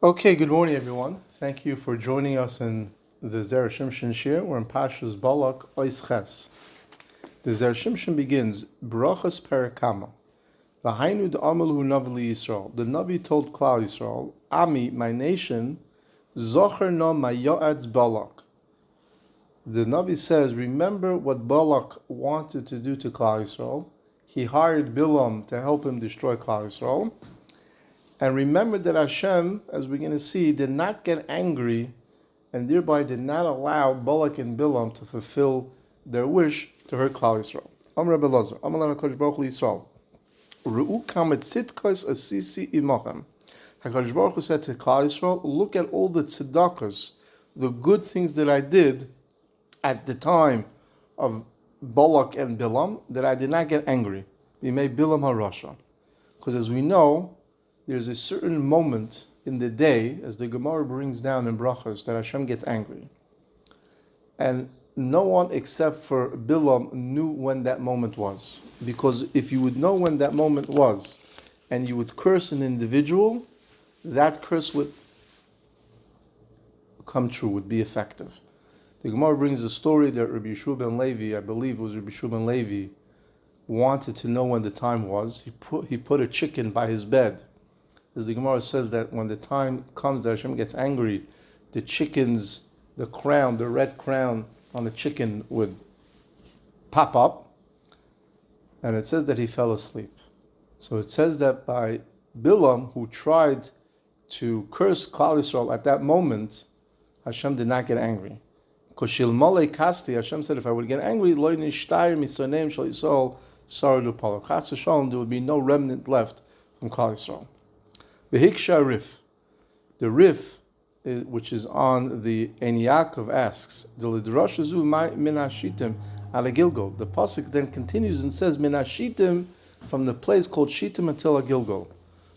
Okay, good morning, everyone. Thank you for joining us in the Zera Shimshon shir. We're in Parshat Balak Ois Ches. The Zera Shimshon begins, Brachas Perakama. V'hainu d'amalu Navi Yisrael. The Navi told Klal Yisrael, Ami, my nation, Zocher no mayo'atz Balak. The Navi says, remember what Balak wanted to do to Klal Yisrael. He hired Bilam to help him destroy Klal Yisrael. And remember that Hashem, as we're going to see, did not get angry and thereby did not allow Balak and Bilam to fulfill their wish to hurt Klal Yisrael. Amar Rabbi Lazar, Amar Lama Kodesh Baruch Hu Yisrael, Ru'u kamet tzidkos asisi imachem. HaKadosh Baruch Hu said to Klal Yisrael, look at all the tzedakahs, the good things that I did at the time of Balak and Bilam, that I did not get angry. We made Bilam HaRasha. Because as we know, there's a certain moment in the day, as the Gemara brings down in Brachas, that Hashem gets angry. And no one except for Bilam knew when that moment was. Because if you would know when that moment was, and you would curse an individual, that curse would come true, would be effective. The Gemara brings a story that Rabbi Yeshua ben Levi, I believe it was Rabbi Yeshua ben Levi, wanted to know when the time was. He put a chicken by his bed. As the Gemara says that when the time comes that Hashem gets angry, the chicken's, the crown, the red crown on the chicken would pop up. And it says that he fell asleep. So it says that by Bilam, who tried to curse Klal Yisrael at that moment, Hashem did not get angry. Because Shilmale Kasti, Hashem said, if I would get angry, Lo nishtayr misoneim shel Yisrael saradu palo. Chas v'shalom, there would be no remnant left from Klal Yisrael. V'hiksha Rif. The Rif, which is on the Ein Yaakov, asks, the Lidrashazu min hashitim ala Gilgal. The pasuk then continues and says, min hashitim, from the place called Shittim until a Gilgal.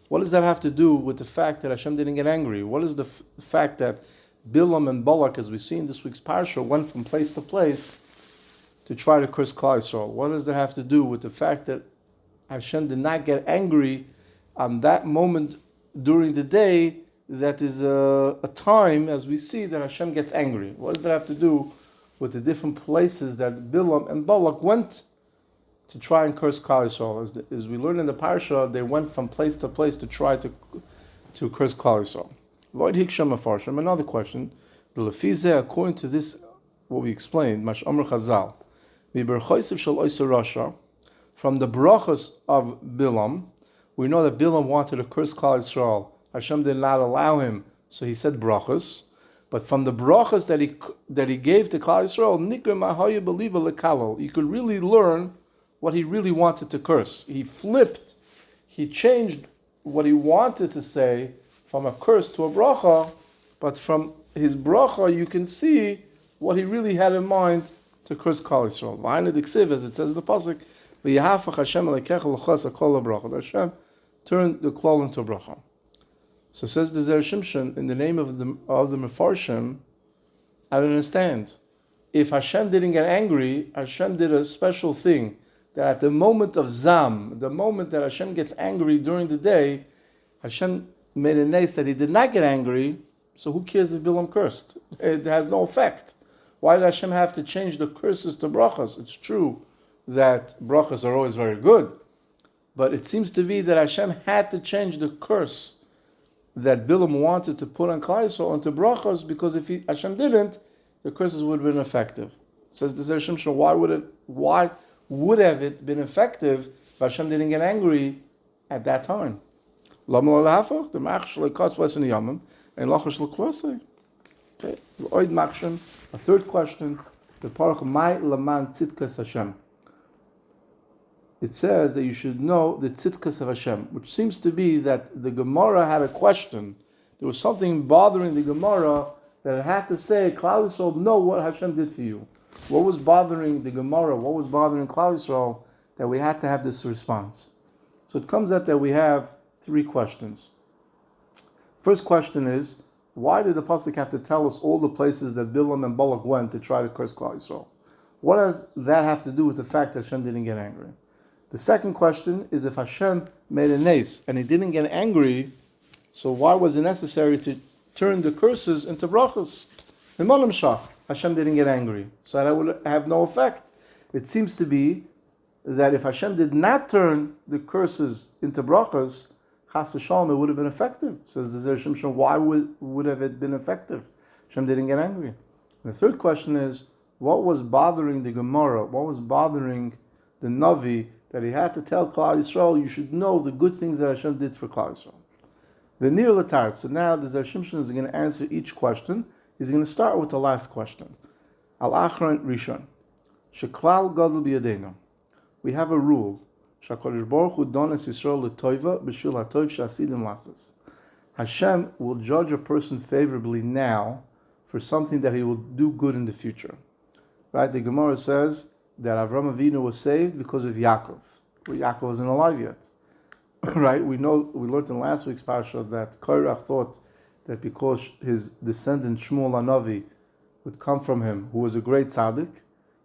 What does that have to do with the fact that Hashem didn't get angry? What is the fact that Bilam and Balak, as we see in this week's Parsha, went from place to place to try to curse Klal Yisrael? What does that have to do with the fact that Hashem did not get angry on that moment during the day? That is a time, as we see, that Hashem gets angry. What does that have to do with the different places that Bilam and Balak went to try and curse Klal Yisrael? As we learn in the Parsha, they went from place to place to try to curse Klal Yisrael. Void Hiksham Afarsham. Another question. The Lefize, according to this, what we explained, Mash Amr Chazal, from the brachas of Bilam, we know that Bilam wanted to curse Klal Yisrael. Hashem did not allow him, so he said brachas. But from the brachas that he gave to Klal Yisrael, Nikra Mahayu Believa Lekalo, you could really learn what he really wanted to curse. He flipped, he changed what he wanted to say from a curse to a bracha, but from his bracha you can see what he really had in mind to curse Klal Yisrael. V'hainu d'ksiv, as it says in the pasuk, v'yahafach Hashem elekecha l'chas hakol ha'bracha. Hashem turned the klal into a bracha. So says the Zera Shimshon, in the name of the Mefarshim, I don't understand. If Hashem didn't get angry, Hashem did a special thing, that at the moment of Zam, the moment that Hashem gets angry during the day, Hashem made a nace that he did not get angry, so who cares if Bilam cursed? It has no effect. Why did Hashem have to change the curses to brachas? It's true that brachas are always very good, but it seems to be that Hashem had to change the curse that Bilam wanted to put on Klal Yisrael into brachas, because if Hashem didn't, the curses would have been effective. Says the Zera Shimshon, why would have it been effective if Hashem didn't get angry at that time? Okay. A third question. It says that you should know the tzidkas of Hashem, which seems to be that the Gemara had a question. There was something bothering the Gemara that it had to say, Klal Yisrael, know what Hashem did for you. What was bothering the Gemara? What was bothering Klal Yisrael that we had to have this response? So it comes out that we have three questions. First question is, why did the pasuk have to tell us all the places that Bilam and Balak went to try to curse Klal Yisrael? What does that have to do with the fact that Hashem didn't get angry? The second question is, if Hashem made a nace and he didn't get angry, So why was it necessary to turn the curses into brachas? Hashem didn't get angry, so that would have no effect. It seems to be that if Hashem did not turn the curses into brachas, chas v'shalom, it would have been effective. Says the Zera Shimshon, why would have it been effective? Hashem didn't get angry. And the third question is, what was bothering the Gemara? What was bothering the Navi that he had to tell Klal Yisrael, you should know the good things that Hashem did for Klal Yisrael? The Nir L'Tar. So now the Zera Shimshon is going to answer each question. He's going to start with the last question. Al-Achron Rishon. Sheklal Gadol B'Yadeinu. We have a rule. Shakadosh Baruch Hu dones Yisrael l'toiva b'shul ha'tov she'asidim lasses. Hashem will judge a person favorably now for something that he will do good in the future. Right? The Gemara says that Avraham Avinu was saved because of Yaakov. Well, Yaakov wasn't alive yet. Right? We learned in last week's Parshat that Korach thought that because his descendant Shmuel HaNavi would come from him, who was a great tzaddik,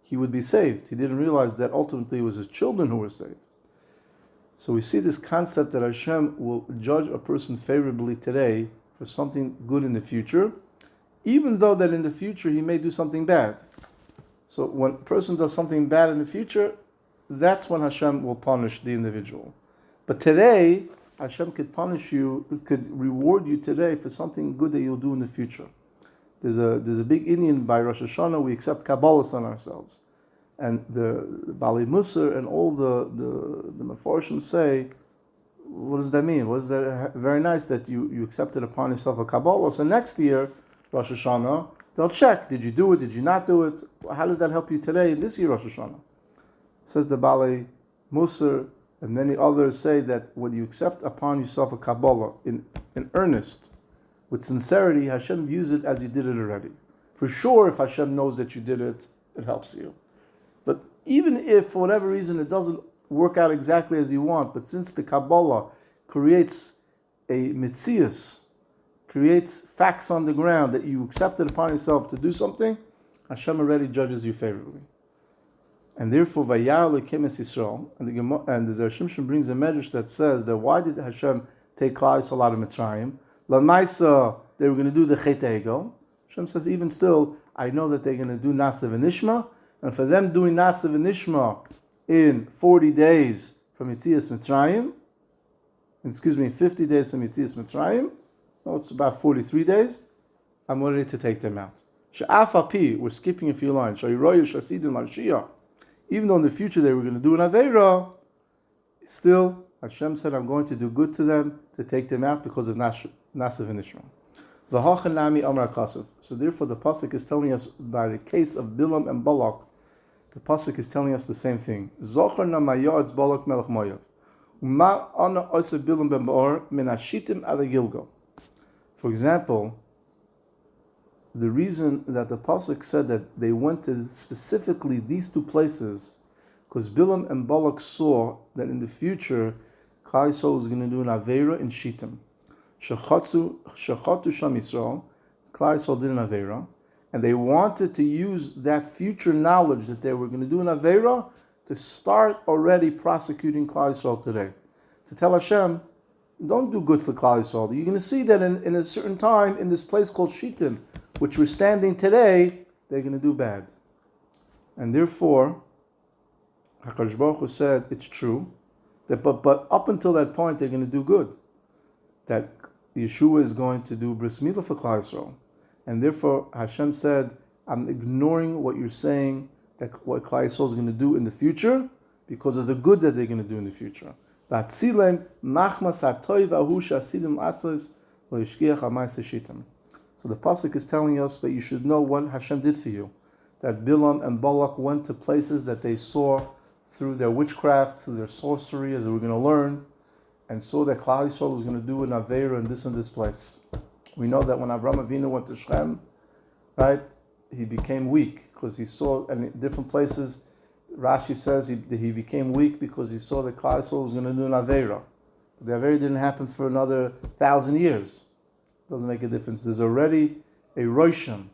he would be saved. He didn't realize that ultimately it was his children who were saved. So we see this concept that Hashem will judge a person favorably today for something good in the future, even though that in the future he may do something bad. So when a person does something bad in the future, that's when Hashem will punish the individual. But today, Hashem could punish you, could reward you today for something good that you'll do in the future. There's a big Indian by Rosh Hashanah, we accept Kabbalahs on ourselves. And the Bali Musar and all the Meforshim say, what does that mean? What is that? Very nice that you accepted upon yourself a Kabbalah. So next year, Rosh Hashanah, they'll check. Did you do it? Did you not do it? How does that help you today in this year, Rosh Hashanah? Says the Bali Musar, and many others say that when you accept upon yourself a Kabbalah in earnest, with sincerity, Hashem views it as you did it already. For sure, if Hashem knows that you did it, it helps you. But even if, for whatever reason, it doesn't work out exactly as you want, but since the Kabbalah creates a mitzias, creates facts on the ground that you accepted upon yourself to do something, Hashem already judges you favorably. And therefore, Vayar lekim es Yisrael, and the Zera Shimshon brings a medrash that says that why did Hashem take Klal Yisrael out of Mitzrayim? Lamaisa, they were going to do the Chet HaEgel. Hashem says, even still, I know that they're going to do Nasav and Nishma, and for them doing Nasav and Nishma in 40 days from Yetzias Mitzrayim, 50 days from Yetzias Mitzrayim, no, it's about 43 days, I'm ready to take them out. She'afapi, we're skipping a few lines. Sha'yiroyu sha'asidim al-shiyah. Even though in the future they were going to do an Aveira, still, Hashem said, I'm going to do good to them, to take them out because of Nasav and Nishma. V'hachanami amar kasav. So therefore the Pasuk is telling us, by the case of Bilam and Balak, the Pasuk is telling us the same thing. Zochar na mayatz Balak melech Moav. Uma ana osa Bilam ben Baor min hashitim ala Gilgal. For example, the reason that the Pasuk said that they went to specifically these two places, because Bilam and Balak saw that in the future, Klal Yisrael was going to do an Aveira in Shittim. Shechatu Sham Yisrael, Klal Yisrael did an Aveira, and they wanted to use that future knowledge that they were going to do an Aveira to start already prosecuting Klal Yisrael today. To tell Hashem, don't do good for Klal Yisrael. You're going to see that in a certain time, in this place called Shittim, which we're standing today, they're going to do bad. And therefore, HaKadosh Baruch Hu said, it's true, that but up until that point, they're going to do good. That Yeshua is going to do bris milah for Klal Yisrael. And therefore, Hashem said, I'm ignoring what you're saying, that what Klal Yisrael is going to do in the future, because of the good that they're going to do in the future. So the Pasuk is telling us that you should know what Hashem did for you. That Bilam and Balak went to places that they saw through their witchcraft, through their sorcery, as we're going to learn, and saw that Klal Yisrael was going to do an Aveira in this place. We know that when Avraham Avinu went to Shechem, right, he became weak because he saw, and in different places, Rashi says he became weak because he saw that Klal Yisrael was going to do an Aveira. The Aveira didn't happen for another 1,000 years. Doesn't make a difference. There's already a Rosham.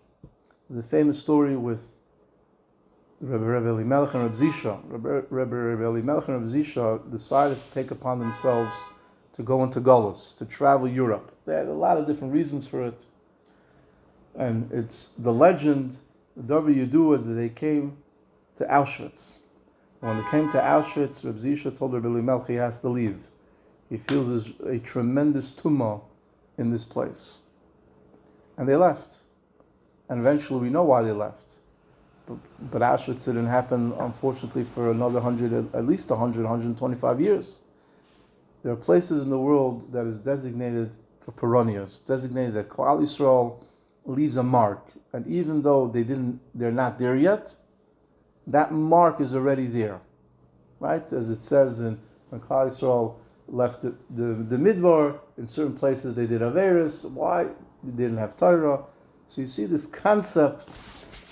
There's a famous story with Rabbi Elimelech and Rabbi Zisha. Rabbi Elimelech and Rabbi Zisha decided to take upon themselves to go into Golus, to travel Europe. They had a lot of different reasons for it. And it's the legend, the Dover Yudu, is that they came to Auschwitz. When they came to Auschwitz, Reb Zisha told Rabbi Melch he has to leave. He feels there's a tremendous tumah in this place. And they left. And eventually we know why they left. But Auschwitz didn't happen, unfortunately, for another 100, at least 100, 125 years. There are places in the world that is designated for perennials, designated that Klal Yisrael leaves a mark. And even though they're not there yet, that mark is already there. Right? As it says when Klal Yisrael left the Midbar, in certain places they did Averis. Why? They didn't have Torah. So you see this concept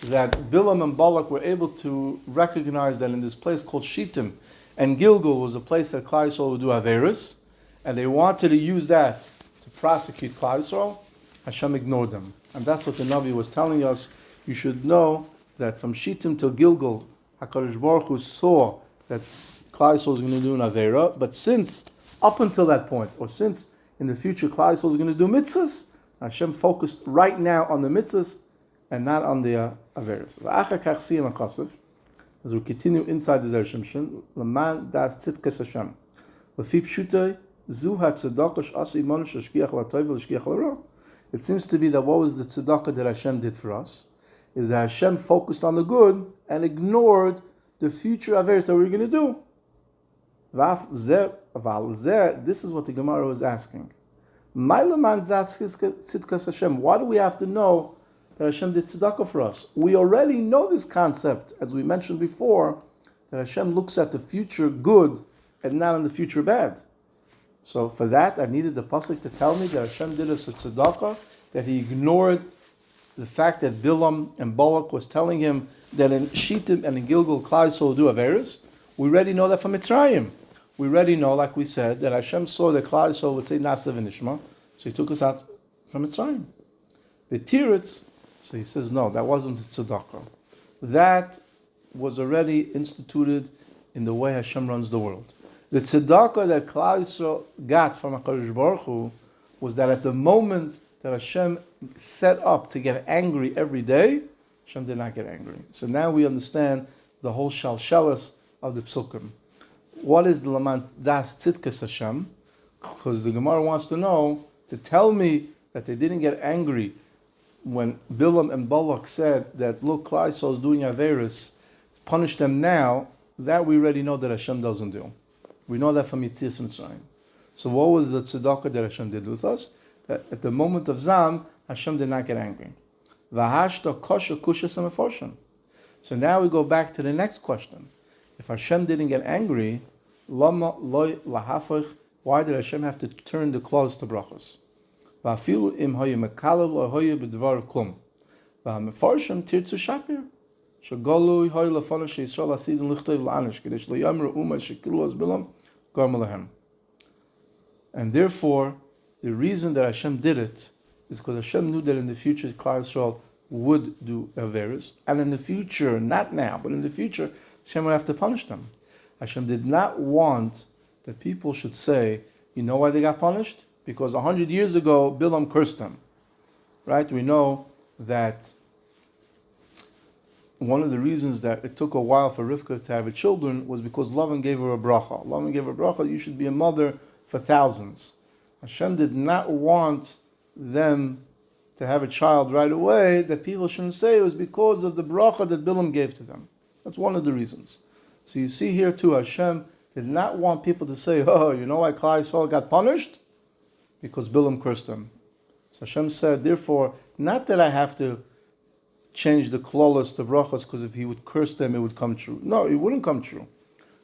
that Bilam and Balak were able to recognize that in this place called Shittim, and Gilgal was a place that Klal Yisrael would do Averis, and they wanted to use that to prosecute Klal Yisrael. Hashem ignored them. And that's what the Navi was telling us. You should know that from Shittim till Gilgal, HaKadosh Baruch Hu saw that Klal Yisrael was going to do an Avera, but since up until that point, or since in the future Klal Yisrael is going to do mitzvahs, Hashem focused right now on the mitzvahs and not on the Averis. As we continue inside the Zera Shimshon, Laman das tzitkas Hashem. Lefi pshutay, zu ha-tzedakah sh'asi imanu sh'shkiach l'tov v'shkiach l'ra. It seems to be that what was the tzedakah that Hashem did for us is that Hashem focused on the good and ignored the future Averis that we were going to do. This is what the Gemara was asking. Why do we have to know that Hashem did tzedakah for us? We already know this concept, as we mentioned before, that Hashem looks at the future good and not on the future bad. So for that, I needed the pasuk to tell me that Hashem did us a tzedakah, that He ignored the fact that Bilam and Balak was telling him that in Shittim and in Gilgal, Klal Yisrael will do Averis. We already know that from Mitzrayim. We already know, like we said, that Hashem saw that Klal Yisrael would say Nasav and Ishma, so He took us out from Mitzrayim. The Tiritz, so he says, no, that wasn't a tzedakah. That was already instituted in the way Hashem runs the world. The tzedakah that Klal Yisrael got from HaKadosh Baruch Hu was that at the moment that Hashem set up to get angry every day, Hashem did not get angry. So now we understand the whole shalshelis of the psukim. What is the Laman das tzitkas Hashem? Because the Gemara wants to know, to tell me that they didn't get angry when Bilam and Balak said that, look, Klal Yisrael is doing Averis, punish them now, that we already know that Hashem doesn't do. We know that from Yetzias Mitzrayim. So what was the tzedakah that Hashem did with us? That at the moment of Zam, Hashem did not get angry. V'hashta kosher kushas ha'meforshim. So now we go back to the next question. If Hashem didn't get angry, lama loy lahafach, why did Hashem have to turn the clothes to brachos? V'afilu im hoye mekalev lo hoye b'dvar klum. V'hameforshim tirtzu shapir. Shagolu hoye lefana sheYisrael asidin lichtov la'anish kedesh lo yamru umay shekilu az bilam garma lahem. And therefore, the reason that Hashem did it is because Hashem knew that in the future Klal Yisrael would do Averis, and in the future, not now, but in the future, Hashem would have to punish them. Hashem did not want that people should say, you know why they got punished? Because 100 years ago, Bilam cursed them. Right? We know that one of the reasons that it took a while for Rivka to have children was because Lavan gave her a bracha. Lavan gave her a bracha, you should be a mother for thousands. Hashem did not want them to have a child right away, that people shouldn't say it was because of the bracha that Bilam gave to them. That's one of the reasons. So you see here too, Hashem did not want people to say, oh, you know why Klal Yisrael got punished? Because Bilam cursed them. So Hashem said, therefore, not that I have to change the klolos to brachas, because if he would curse them, it would come true. No, it wouldn't come true.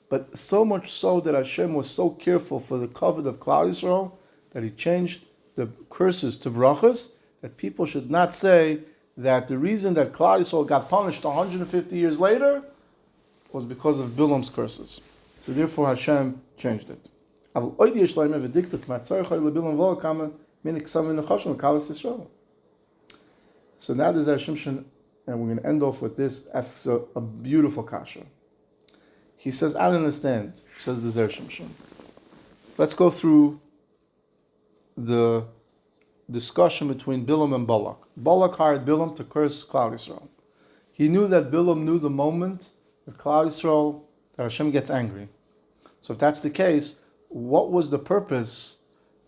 But so much so that Hashem was so careful for the covet of Klal Yisrael that He changed the curses to brachas, that people should not say that the reason that Klal Yisrael got punished 150 years later was because of Bilam's curses. So therefore Hashem changed it. So now the Zera Shimshon, and we're going to end off with this, asks a beautiful kasha. He says, I don't understand, says the Zera Shimshon. Let's go through the discussion between Bilam and Balak. Balak hired Bilam to curse Klal Yisrael. He knew that Bilam knew the moment that Klal Yisrael, that Hashem gets angry. So if that's the case, what was the purpose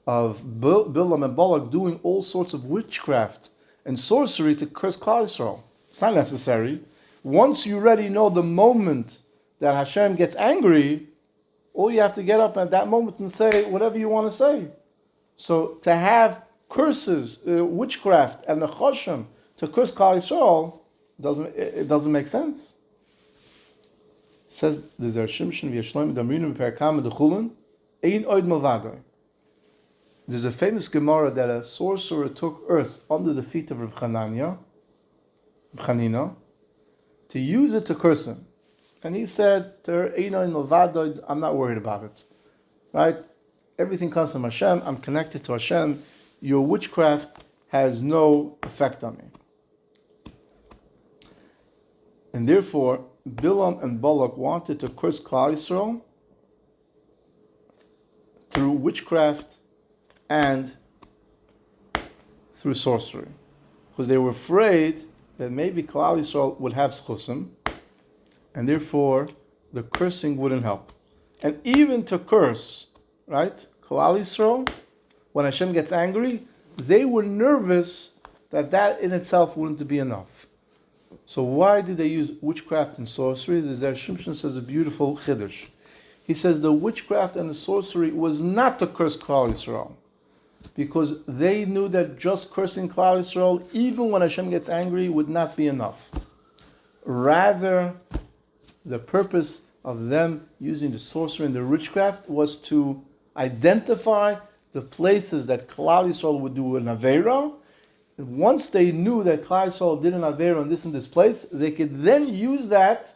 of Bilam and Balak doing all sorts of witchcraft and sorcery to curse Klal Yisrael? It's not necessary. Once you already know the moment that Hashem gets angry, all you have to get up at that moment and say whatever you want to say. So to have curses, witchcraft, and the choshem to curse Klal Yisrael, it doesn't make sense. It says the Zera Shimshon v'yashloim damrinu b'perkam d'chulun ein oid malvadoi. There's a famous Gemara that a sorcerer took earth under the feet of Rabbi Chanina, to use it to curse him. And he said to her, ein oid malvadoi, I'm not worried about it. Right? Everything comes from Hashem, I'm connected to Hashem, your witchcraft has no effect on me. And therefore, Bilam and Balak wanted to curse Klal Yisrael through witchcraft and through sorcery. Because they were afraid that maybe Klal Yisrael would have schusim, and therefore the cursing wouldn't help. And even to curse, right, Klal Yisrael, when Hashem gets angry, they were nervous that in itself wouldn't be enough. So why did they use witchcraft and sorcery? The Zera Shimshon says a beautiful chiddush. He says the witchcraft and the sorcery was not to curse Klal Yisrael, because they knew that just cursing Klal Yisrael, even when Hashem gets angry, would not be enough. Rather, the purpose of them using the sorcery and the witchcraft was to identify the places that Klal Yisrael would do an Aveira. And once they knew that Klal Yisrael did an Aveira in this place, they could then use that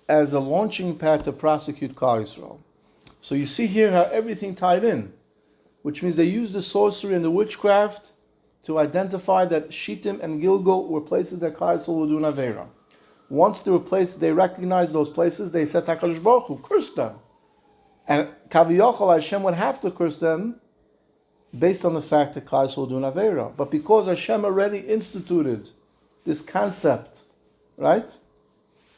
as a launching pad to prosecute Klal Yisrael. So you see here how everything tied in, which means they used the sorcery and the witchcraft to identify that Shittim and Gilgal were places that Klal Yisrael would do an Aveira. Once they were places, they recognized those places, they said HaKadosh Baruch Hu, curse them. And Kaviyachol, Hashem would have to curse them based on the fact that Klal Yisrael will do an Aveira. But because Hashem already instituted this concept, right,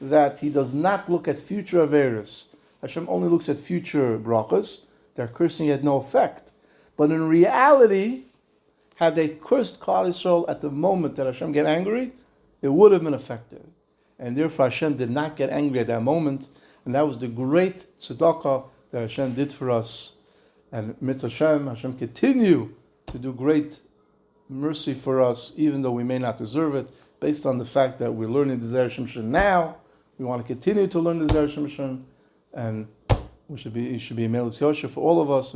that He does not look at future Aveiras, Hashem only looks at future brachas, their cursing had no effect. But in reality, had they cursed Klal Yisrael at the moment that Hashem get angry, it would have been effective. And therefore Hashem did not get angry at that moment, and that was the great tzedakah that Hashem did for us. And mitzvah Hashem continue to do great mercy for us, even though we may not deserve it, based on the fact that we're learning the Zera Shimshon now. We want to continue to learn the Zera Shimshon, and it should be a Melech Yosher for all of us.